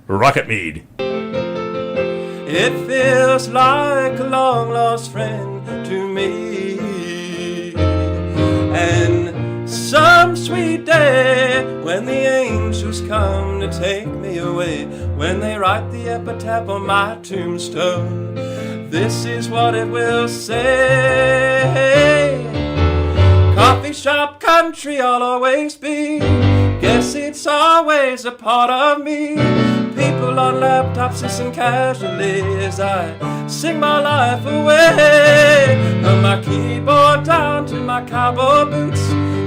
Rocket Mead. It feels like a long-lost friend to me. And some sweet day when the angels come to take me away, when they write the epitaph on my tombstone, this is what it will say. Coffee shop country I'll always be. Guess it's always a part of me. People on laptops listen casually as I sing my life away. From my keyboard down to my cowboy boots,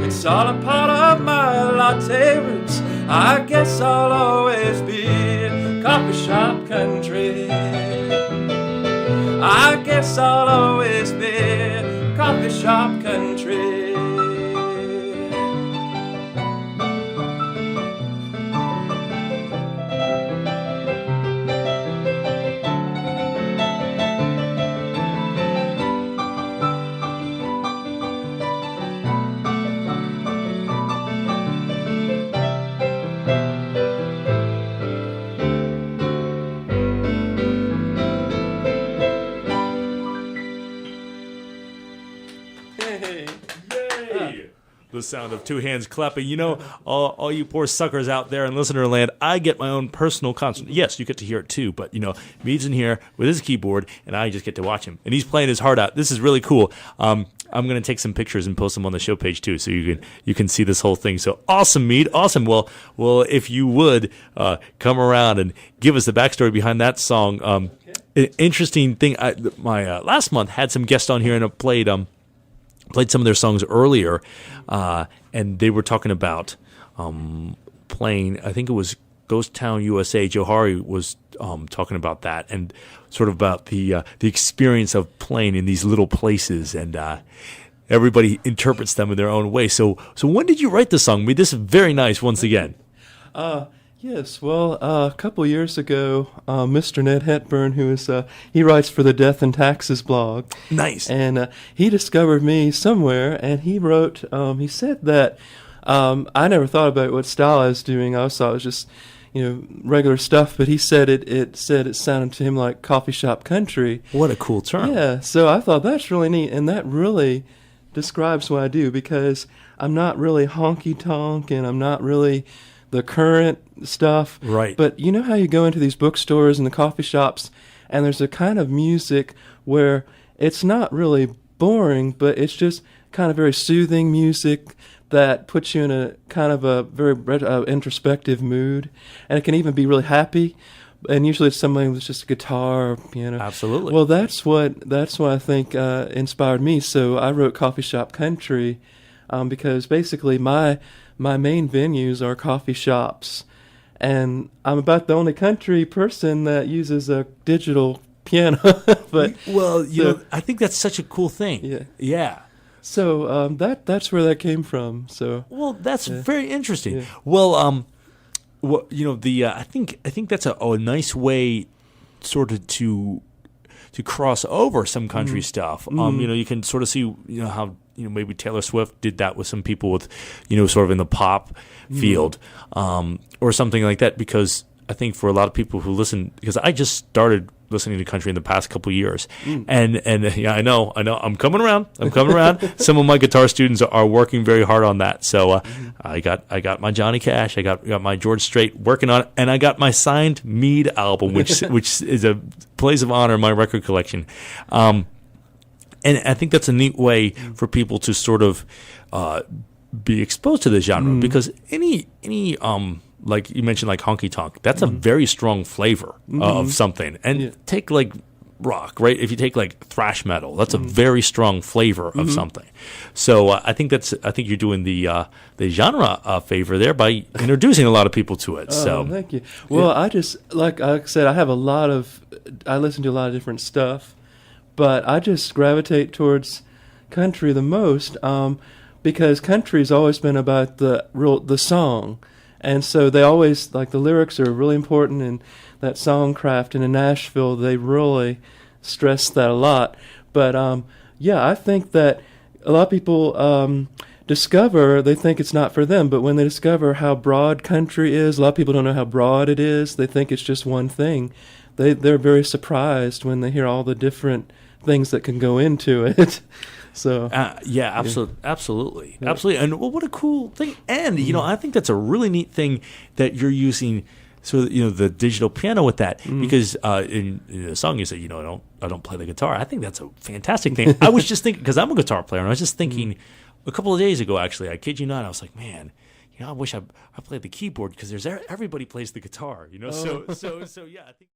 it's all a part of my latte roots. I guess I'll always be coffee shop country. I guess I'll always be coffee shop country. The sound of two hands clapping. You know, all you poor suckers out there in listener land, I get my own personal concert. Yes, you get to hear it too, but, you know, Mead's in here with his keyboard, and I just get to watch him. And he's playing his heart out. This is really cool. I'm going to take some pictures and post them on the show page too, so you can see this whole thing. So awesome, Mead. Awesome. Well, if you would come around and give us the backstory behind that song. An interesting thing, my last month had some guests on here, and I played some of their songs earlier, and they were talking about playing, I think it was Ghost Town, USA. Joe Hari was talking about that, and sort of about the experience of playing in these little places, and everybody interprets them in their own way. So when did you write the song? I mean, this is very nice once again. Yes, well, a couple years ago, Mr. Ned Hepburn, who is he writes for the Death and Taxes blog. Nice. And he discovered me somewhere, and he wrote. He said that I never thought about what style I was doing. I always thought it was just, regular stuff. But he said it sounded to him like coffee shop country. What a cool term. Yeah. So I thought that's really neat, and that really describes what I do, because I'm not really honky tonk, and I'm not really the current stuff. Right. But you know how you go into these bookstores and the coffee shops, and there's a kind of music where it's not really boring, but it's just kind of very soothing music that puts you in a kind of a very introspective mood, and it can even be really happy. And usually it's something with just a guitar or piano. Absolutely. Well, that's what I think inspired me. So I wrote Coffee Shop Country because basically my main venues are coffee shops, and I'm about the only country person that uses a digital piano. But I think that's such a cool thing. Yeah. Yeah. So that's where that came from. So that's very interesting. Yeah. Well, I think that's a nice way, sort of to cross over some country stuff. You can sort of see how maybe Taylor Swift did that with some people with sort of in the pop field, or something like that. Because I think for a lot of people who listen, because I just started listening to country in the past couple of years, and yeah, I know, I'm coming around. Some of my guitar students are working very hard on that. So I got my Johnny Cash, I got my George Strait working on it, and I got my signed Mead album, which is a place of honor in my record collection. And I think that's a neat way for people to sort of be exposed to the genre, because any like you mentioned, like honky tonk, that's a very strong flavor of something. And take like rock, right? If you take like thrash metal, that's a very strong flavor of something. So I think you're doing the genre a favor there by introducing a lot of people to it. So thank you. Well, I just like I said, I listen to a lot of different stuff, but I just gravitate towards country the most because country's always been about the song. And so they always, like, the lyrics are really important in that songcraft. And in Nashville, they really stress that a lot. But, I think that a lot of people discover, they think it's not for them, but when they discover how broad country is, a lot of people don't know how broad it is. They think it's just one thing. They're very surprised when they hear all the different things that can go into it. So absolutely. And well, what a cool thing. And I think that's a really neat thing that you're using. So the digital piano with that, because in the song you say, I don't play the guitar. I think that's a fantastic thing. I was just thinking, because I'm a guitar player, and I was just thinking a couple of days ago, actually, I kid you not, I was like, man, I wish I played the keyboard, because everybody plays the guitar, So yeah, I think.